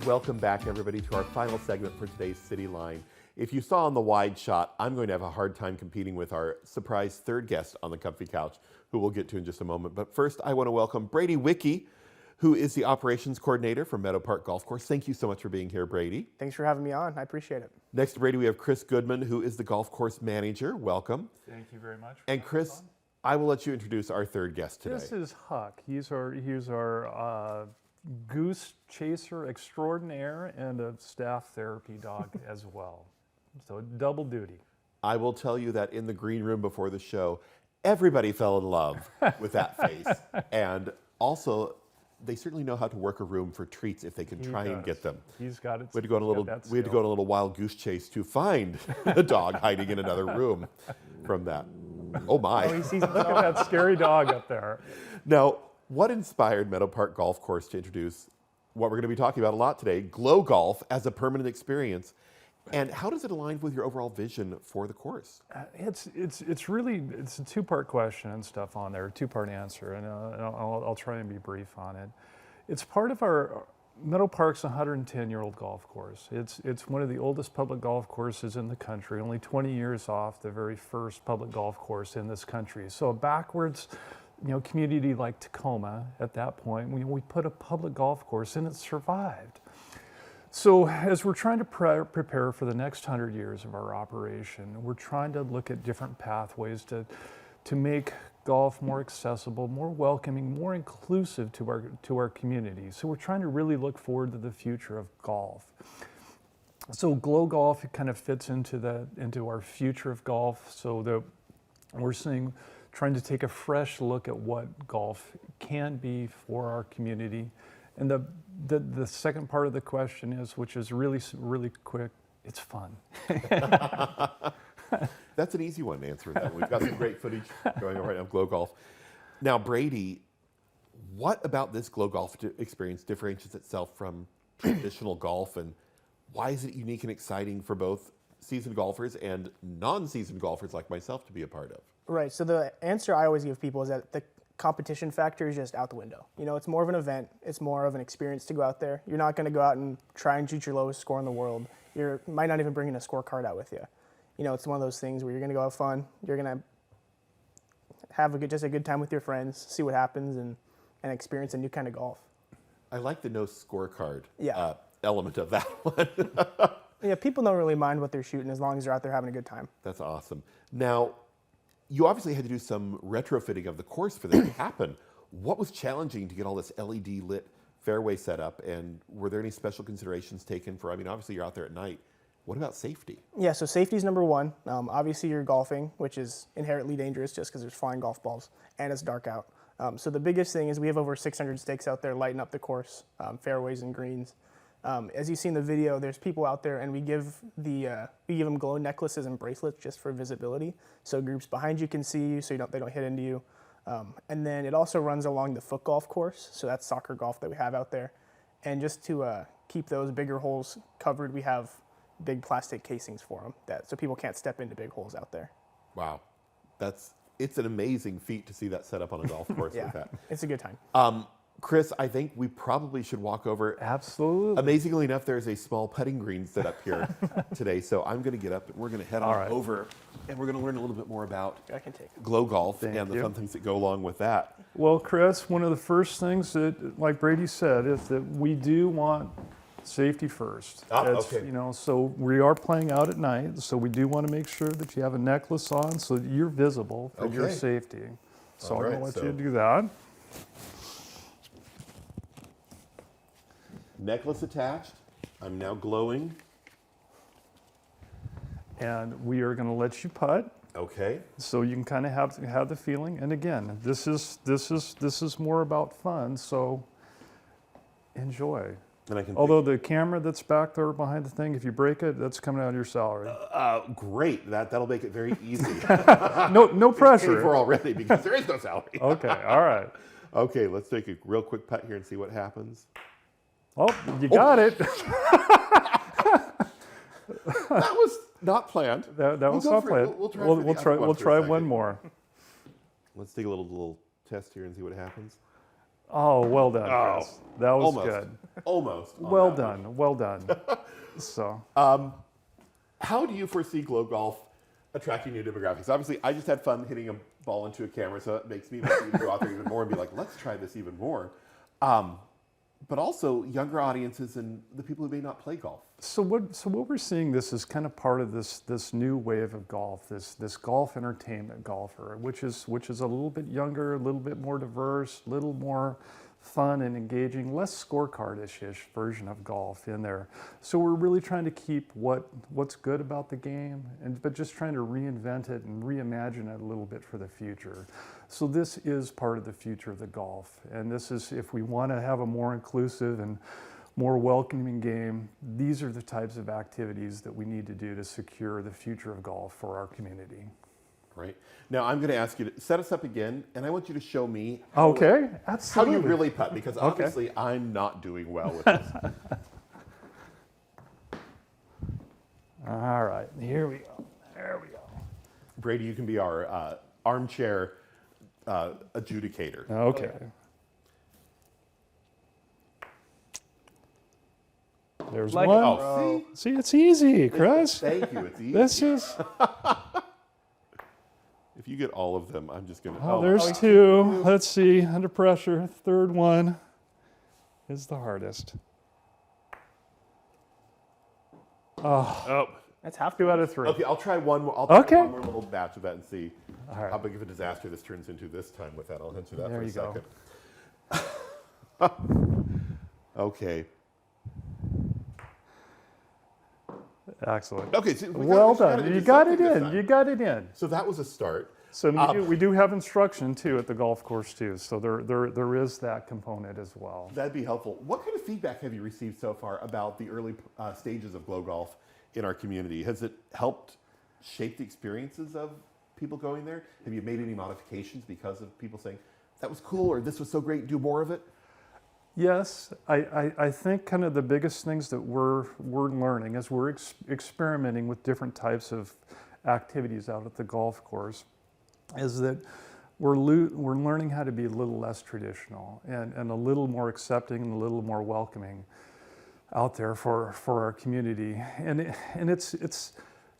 Welcome back, everybody, to our final segment for today's Cityline. If you saw on the wide shot, I'm going to have a hard time competing with our surprise third guest on the comfy couch, who we'll get to in just a moment. But first, I want to welcome Brady Wicke, who is the operations coordinator for Meadow Park Golf Course. Thank you so much for being here, Brady. Thanks for having me on. I appreciate it. Next to Brady, we have Chris Goodman, who is the golf course manager. Welcome. Thank you very much. And Chris, I will let you introduce our third guest today. This is Huck. He's our goose chaser extraordinaire and a staff therapy dog as well. So double duty. I will tell you that in the green room before the show, everybody fell in love with that face. And also, they certainly know how to work a room for treats if they can try and get them. He's got it. We had to go on a little wild goose chase to find the dog hiding in another room from that. Oh my. Oh, look at that scary dog up there. Now, what inspired Meadow Park Golf Course to introduce what we're going to be talking about a lot today, Glow Golf as a permanent experience? And how does it align with your overall vision for the course? It's a two-part question and stuff on there, two-part answer, and I'll try and be brief on it. It's part of our Meadow Park's 110-year-old golf course. It's one of the oldest public golf courses in the country, only 20 years off the very first public golf course in this country. So a backwards, community like Tacoma at that point, we put a public golf course and it survived. So as we're trying to prepare for the next 100 years of our operation, we're trying to look at different pathways to make golf more accessible, more welcoming, more inclusive to our community. So we're trying to really look forward to the future of golf. So Glow Golf, it kind of fits into our future of golf, so that we're trying to take a fresh look at what golf can be for our community. And the second part of the question is, which is really, really quick, it's fun. That's an easy one to answer. We've got some great footage going on right now of Glow Golf. Now, Brady, what about this Glow Golf experience differentiates itself from traditional golf, and why is it unique and exciting for both seasoned golfers and non-seasoned golfers like myself to be a part of? Right, so the answer I always give people is that the competition factor is just out the window. It's more of an event. It's more of an experience to go out there. You're not going to go out and try and shoot your lowest score in the world. You might not even bring in a scorecard out with you. It's one of those things where you're going to go have fun. You're going to have just a good time with your friends, see what happens, and experience a new kind of golf. I like the no scorecard Yeah. Element of that one. Yeah, people don't really mind what they're shooting as long as they're out there having a good time. That's awesome. Now, you obviously had to do some retrofitting of the course for this to happen. What was challenging to get all this LED lit fairway set up, and were there any special considerations taken for, obviously you're out there at night. What about safety? Yeah, so safety is number one. Obviously you're golfing, which is inherently dangerous just because there's flying golf balls and it's dark out. So the biggest thing is we have over 600 stakes out there lighting up the course, fairways and greens. As you see in the video, there's people out there, and we give them glow necklaces and bracelets just for visibility, so groups behind you can see you, so they don't hit into you. And then it also runs along the foot golf course, so that's soccer golf that we have out there. And just to keep those bigger holes covered, we have big plastic casings for them, so people can't step into big holes out there. Wow, it's an amazing feat to see that set up on a golf course Yeah, like that. it's a good time. Chris, I think we probably should walk over. Absolutely. Amazingly enough, there's a small putting green set up here today, so I'm going to get up and we're going to head on over, and we're going to learn a little bit more about Glow Golf and the fun things that go along with that. Well, Chris, one of the first things that, like Brady said, is that we do want safety first. Okay. So we are playing out at night, so we do want to make sure that you have a necklace on so that you're visible for your safety. So I'm going to let you do that. Necklace attached. I'm now glowing. And we are going to let you putt. Okay. So you can kind of have the feeling. And again, this is more about fun. So enjoy. And although the camera that's back there behind the thing, if you break it, that's coming out of your salary. Great. That'll make it very easy. No pressure. Paid for already because there is no salary. Okay. All right. Okay. Let's take a real quick putt here and see what happens. Oh, you got it. That was not planned. That was not planned. We'll try one more. Let's take a little test here and see what happens. Oh, well done, Chris. That was almost. good. Almost. on Well that one. done. Well done. So, How do you foresee Glow Golf attracting new demographics? Obviously, I just had fun hitting a ball into a camera, so it makes me want to go out there even more and be like, let's try this even more. But also younger audiences and the people who may not play golf. so what we're seeing, this is kind of part of this new wave of golf, this golf entertainment golfer, which is a little bit younger, a little bit more diverse, a little more fun and engaging, less scorecard-ish version of golf in there. So we're really trying to keep what's good about the game, but just trying to reinvent it and reimagine it a little bit for the future. So this is part of the future of the golf, and this is, if we want to have a more inclusive and more welcoming game, these are the types of activities that we need to do to secure the future of golf for our community. Right. Now I'm going to ask you to set us up again, and I want you to show me Okay, how absolutely. you really putt, because obviously I'm not doing well with this. All right, here we go. There we go. Brady, you can be our armchair adjudicator. Okay. There's Like one. Oh, see? See, it's easy, Chris. Thank you. It's easy. This is. If you get all of them, I'm just going to. Oh, there's two. Let's see. Under pressure. Third one is the hardest. Oh. That's half 2 out of 3. Okay, I'll try one more. I'll try Okay. one more little batch of that and see All right. how big of a disaster this turns into this time with that. I'll answer that There for a you go. second. Okay. Excellent. Okay. So Well done. You got it in. You got it in. So that was a start. So we do have instruction too at the golf course too. So there is that component as well. That'd be helpful. What kind of feedback have you received so far about the early stages of Glow Golf in our community? Has it helped shape the experiences of people going there? Have you made any modifications because of people saying, that was cool, or this was so great, do more of it? Yes, I think kind of the biggest things that we're learning as we're experimenting with different types of activities out at the golf course is that we're learning how to be a little less traditional and a little more accepting and a little more welcoming out there for our community. And it's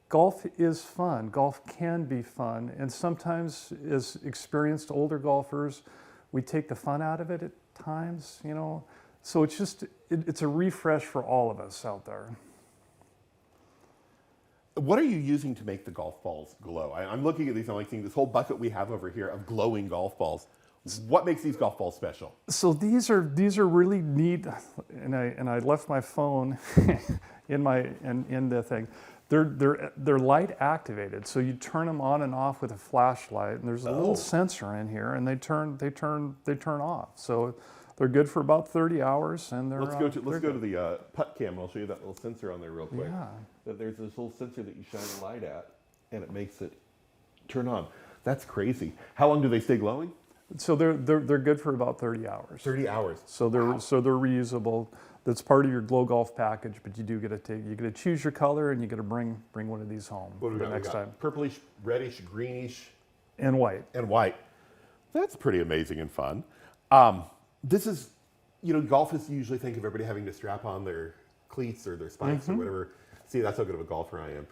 golf is fun. Golf can be fun, and sometimes as experienced older golfers, we take the fun out of it at times, you know. So it's just it's a refresh for all of us out there. What are you using to make the golf balls glow? I'm looking at these, I'm like seeing this whole bucket we have over here of glowing golf balls. What makes these golf balls special? So these are really neat, and I left my phone in the thing. They're light activated, so you turn them on and off with a flashlight, and there's a little sensor in here, and they turn off. So they're good for about 30 hours, and they're Let's go to the putt cam, and I'll show you that little sensor on there real quick. Yeah. There's this little sensor that you shine a light at, and it makes it turn on. That's crazy. How long do they stay glowing? So they're good for about 30 hours. 30 hours. So they're reusable. That's part of your Glow Golf package, but you do get to choose your color, and you got to bring one of these home What do we the got? next We got time. purplish, reddish, greenish, And white. and white. That's pretty amazing and fun. This is, golfers usually think of everybody having to strap on their cleats or their spikes or whatever. See, that's how good of a golfer I am.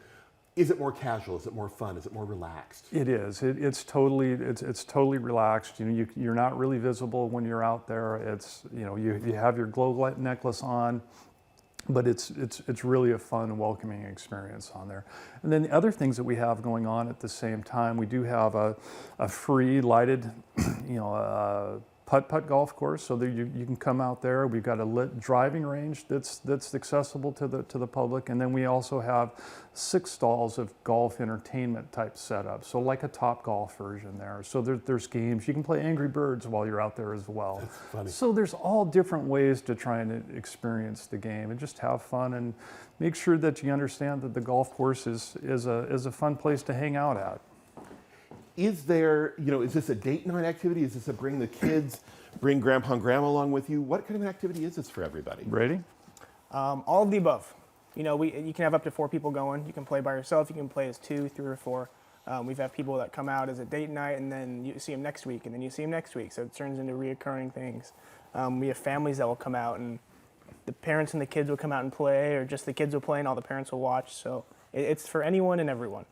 Is it more casual? Is it more fun? Is it more relaxed? It is. It's totally relaxed. You're not really visible when you're out there. It's you have your glow light necklace on, but it's really a fun and welcoming experience on there. And then the other things that we have going on at the same time, we do have a free lighted, putt golf course, so that you can come out there. We've got a lit driving range that's accessible to the public, and then we also have 6 stalls of golf entertainment type setup, so like a Top Golf version there. So there's games. You can play Angry Birds while you're out there as well. That's funny. So there's all different ways to try and experience the game and just have fun and make sure that you understand that the golf course is a fun place to hang out at. Is there, is this a date night activity? Is this a bring the kids, bring grandpa and grandma along with you? What kind of an activity is this for everybody? Brady? All of the above. You can have up to 4 people going. You can play by yourself. You can play as 2, 3, or 4. We've had people that come out as a date night, and then you see them next week, and then you see them next week. So it turns into reoccurring things. We have families that will come out, and the parents and the kids will come out and play, or just the kids will play and all the parents will watch. So it's for anyone and everyone.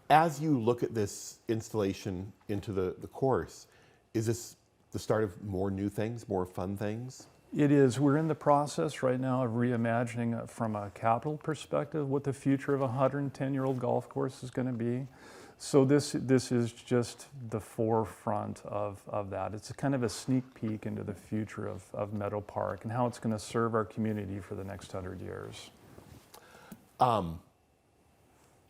As you look at this installation into the course, is this the start of more new things, more fun things? It is. We're in the process right now of reimagining from a capital perspective what the future of a 110-year-old golf course is going to be. So this is just the forefront of that. It's a kind of a sneak peek into the future of Meadow Park and how it's going to serve our community for the next 100 years.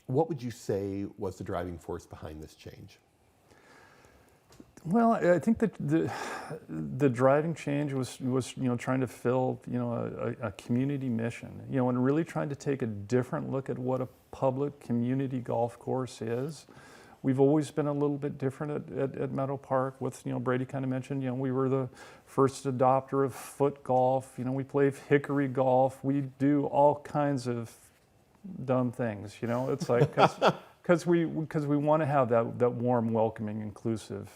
What would you say was the driving force behind this change? Well, I think that the driving change was trying to fill a community mission, and really trying to take a different look at what a public community golf course is. We've always been a little bit different at Meadow Park. With Brady kind of mentioned, we were the first adopter of foot golf. We play hickory golf. We do all kinds of dumb things. It's like because we want to have that warm, welcoming, inclusive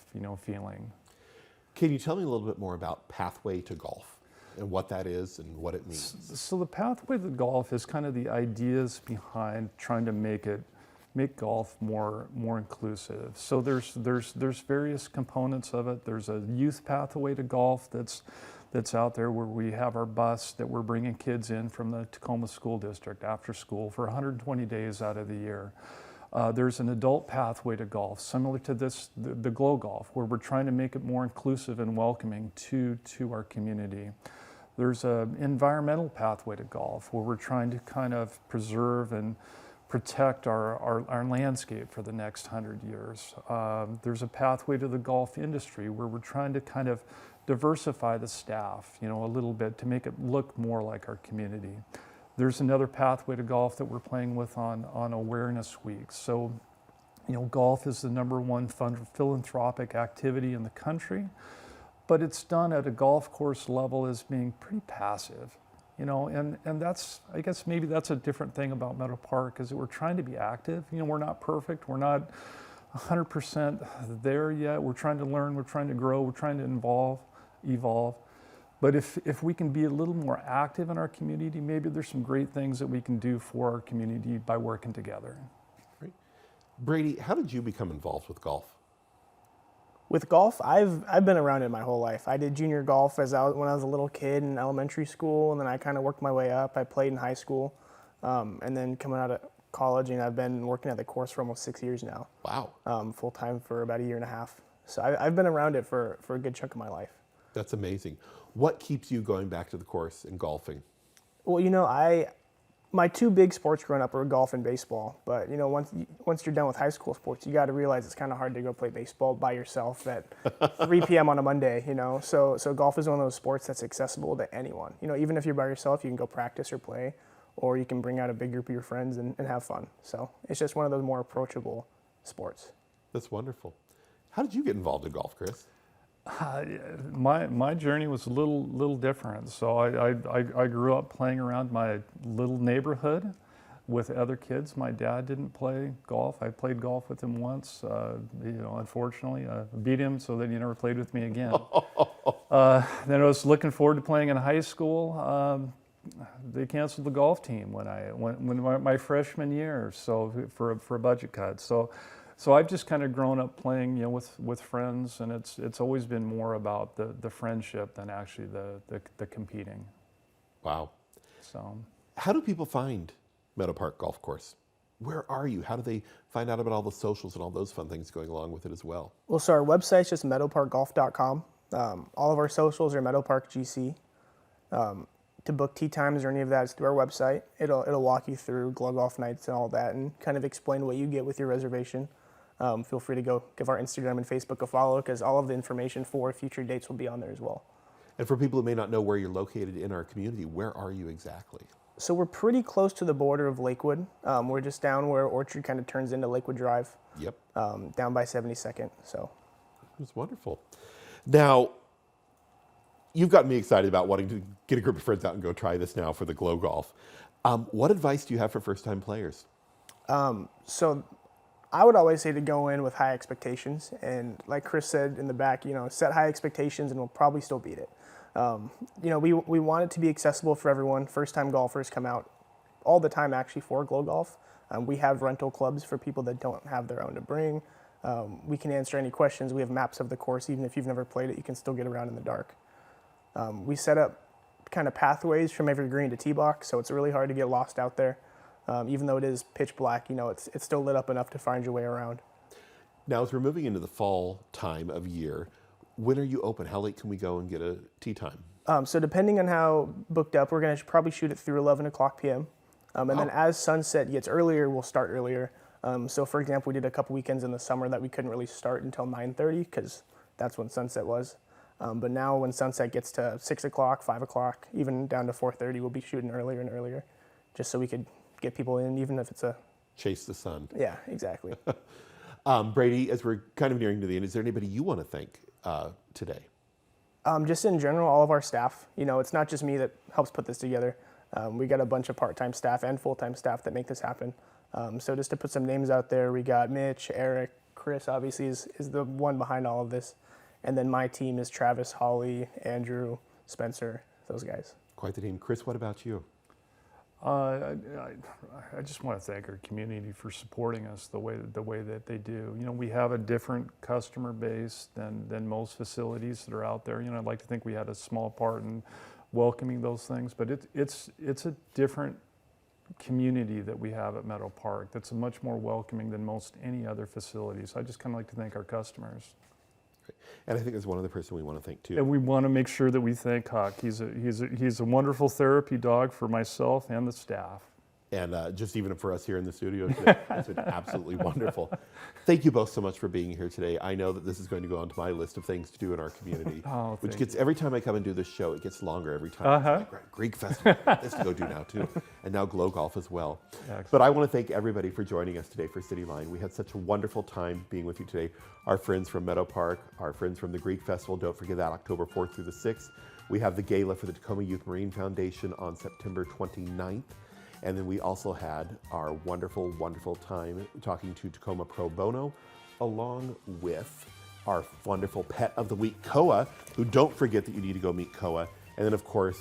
feeling. Can you tell me a little bit more about Pathway to Golf and what that is and what it means? So the Pathway to Golf is kind of the ideas behind trying to make golf more inclusive. So there's various components of it. There's a youth pathway to golf that's out there, where we have our bus that we're bringing kids in from the Tacoma School District after school for 120 days out of the year. There's an adult pathway to golf, similar to the Glow Golf, where we're trying to make it more inclusive and welcoming to our community. There's an environmental pathway to golf, where we're trying to kind of preserve and protect our landscape for the next 100 years. There's a pathway to the golf industry, where we're trying to kind of diversify the staff, a little bit to make it look more like our community. There's another pathway to golf that we're playing with on Awareness Week. So, golf is the #1 philanthropic activity in the country, but it's done at a golf course level as being pretty passive, and that's, I guess maybe that's a different thing about Meadow Park, is that we're trying to be active. We're not perfect. We're not 100% there yet. We're trying to learn. We're trying to grow. We're trying to evolve. But if we can be a little more active in our community, maybe there's some great things that we can do for our community by working together. Great. Brady, how did you become involved with golf? With golf, I've been around it my whole life. I did junior golf when I was a little kid in elementary school, and then I kind of worked my way up. I played in high school, and then coming out of college, and I've been working at the course for almost 6 years now. Wow. Full time for about 1.5 years. So I've been around it for a good chunk of my life. That's amazing. What keeps you going back to the course and golfing? Well, my two big sports growing up were golf and baseball. But once you're done with high school sports, you got to realize it's kind of hard to go play baseball by yourself at 3 p.m. on a Monday. So golf is one of those sports that's accessible to anyone. Even if you're by yourself, you can go practice or play, or you can bring out a big group of your friends and have fun. So it's just one of those more approachable sports. That's wonderful. How did you get involved in golf, Chris? My journey was a little different. So I grew up playing around my little neighborhood with other kids. My dad didn't play golf. I played golf with him once. Unfortunately, I beat him, so then he never played with me again. Then I was looking forward to playing in high school. They canceled the golf team when my freshman year, so for a budget cut. So I've just kind of grown up playing, with friends, and it's always been more about the friendship than actually the competing. Wow. So, how do people find Meadow Park Golf Course? Where are you? How do they find out about all the socials and all those fun things going along with it as well? Well, so our website's just meadowparkgolf.com. All of our socials are Meadow Park GC. To book tee times or any of that is through our website. It'll walk you through Glow Golf nights and all that, and kind of explain what you get with your reservation. Feel free to go give our Instagram and Facebook a follow, because all of the information for future dates will be on there as well. And for people who may not know where you're located in our community, where are you exactly? So we're pretty close to the border of Lakewood. We're just down where Orchard kind of turns into Lakewood Drive. Yep. Down by 72nd. So it's wonderful. Now, you've got me excited about wanting to get a group of friends out and go try this now for the Glow Golf. What advice do you have for first-time players? So I would always say to go in with high expectations, and like Chris said in the back, set high expectations and we'll probably still beat it. We want it to be accessible for everyone. First-time golfers come out all the time actually for Glow Golf. We have rental clubs for people that don't have their own to bring. We can answer any questions. We have maps of the course. Even if you've never played it, you can still get around in the dark. We set up kind of pathways from every green to tee box, so it's really hard to get lost out there. Even though it is pitch black, it's still lit up enough to find your way around. Now, as we're moving into the fall time of year, when are you open? How late can we go and get a tee time? So depending on how booked up, we're going to probably shoot it through 11 o'clock p.m. Then as sunset gets earlier, we'll start earlier. So for example, we did a couple weekends in the summer that we couldn't really start until 9:30 because that's when sunset was. But now when sunset gets to 6 o'clock, 5 o'clock, even down to 4:30, we'll be shooting earlier and earlier just so we could get people in, even if it's a... Chase the sun. Yeah, exactly. Brady, as we're kind of nearing to the end, is there anybody you want to thank today? Just in general, all of our staff. It's not just me that helps put this together. We got a bunch of part-time staff and full-time staff that make this happen. So just to put some names out there, we got Mitch, Eric, Chris obviously is the one behind all of this. And then my team is Travis, Holly, Andrew, Spencer, those guys. Quite the team. Chris, what about you? I just want to thank our community for supporting us the way that they do. We have a different customer base than most facilities that are out there. I'd like to think we had a small part in welcoming those things, but it's a different community that we have at Meadow Park that's much more welcoming than most any other facilities. I just kind of like to thank our customers. And I think there's one other person we want to thank too. And we want to make sure that we thank Huck. He's a wonderful therapy dog for myself and the staff. And just even for us here in the studio today, it's been absolutely wonderful. Thank you both so much for being here today. I know that this is going to go onto my list of things to do in our community, which gets, every time I come and do this show, it gets longer every time. Greek Festival, this to go do now too. And now Glow Golf as well. Excellent. But I want to thank everybody for joining us today for Cityline. We had such a wonderful time being with you today. Our friends from Meadow Park, our friends from the Greek Festival, don't forget that October 4th through the 6th. We have the gala for the Tacoma Youth Marine Foundation on September 29th. And then we also had our wonderful, wonderful time talking to Tacoma Pro Bono, along with our wonderful pet of the week, Koa, who don't forget that you need to go meet Koa. And then, of course,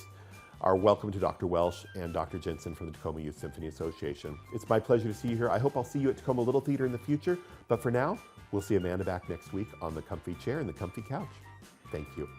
our welcome to Dr. Welsh and Dr. Jensen from the Tacoma Youth Symphony Association. It's my pleasure to see you here. I hope I'll see you at Tacoma Little Theater in the future. But for now, we'll see Amanda back next week on the comfy chair and the comfy couch. Thank you.